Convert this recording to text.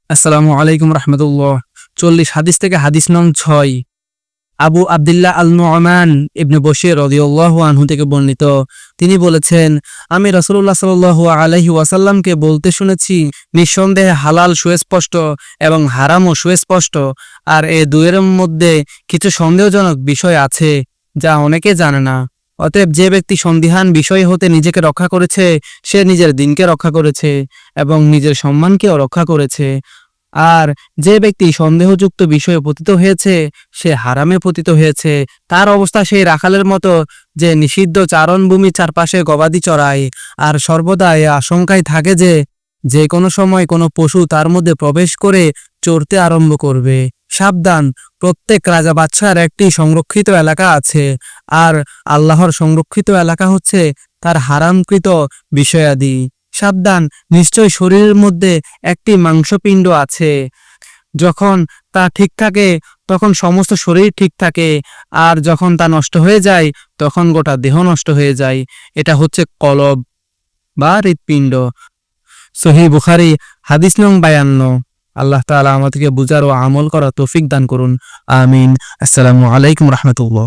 আসসালামু আলাইকুম রহমতুল্লাহ। 40 হাদিস থেকে হাদিস নং 6। আবু আবদুল্লাহ আল নু'মান ইবনে বশীর রাদিয়াল্লাহু আনহু থেকে বর্ণিত, তিনি বলেছেন, আমি রাসূলুল্লাহ সাল্লাল্লাহু আলাইহি ওয়াসাল্লামকে বলতে শুনেছি, নিঃসন্দেহে হালাল সুস্পষ্ট এবং হারামও সুস্পষ্ট, আর এ দুয়ের মধ্যে কিছু সন্দেহজনক বিষয় আছে যা অনেকে জানে না। অতএব যে ব্যক্তি সন্দিহান বিষয় হতে নিজেকে রক্ষা করেছে, সে নিজের দিনকে রক্ষা করেছে এবং নিজের সম্মানকেও রক্ষা করেছে। আর যে ব্যক্তি সন্দেহযুক্ত বিষয়ে পতিত হয়েছে, সে হারামে পতিত হয়েছে। তার অবস্থা সেই রাখালের মতো যে নিষিদ্ধ চারণভূমি চারপাশে গবাদি চড়ায় আর সর্বদা এ আশঙ্কায় থাকে যে যে কোনো সময় কোনো পশু তার মধ্যে প্রবেশ করে চড়তে আরম্ভ করবে। সাবধান, প্রত্যেক রাজা বাদশার একটি সংরক্ষিত এলাকা আছে, আর আল্লাহর সংরক্ষিত এলাকা হচ্ছে তার হারামকৃত বিষয়াদি। সাবধান, নিশ্চয় শরীরের মধ্যে একটি মাংসপিণ্ড আছে, যখন তা ঠিক থাকে তখন সমস্ত শরীর ঠিক থাকে, আর যখন তা নষ্ট হয়ে যায় তখন গোটা দেহ নষ্ট হয়ে যায়। এটা হচ্ছে কলব বা হৃৎপিণ্ড। সহিহ বুখারী হাদিস নং 52। আল্লাহ তাআলা আমাদেরকে বুঝার ও আমল করার তৌফিক দান করুন। আমিন। আসসালামু আলাইকুম রহমতুল্লাহ।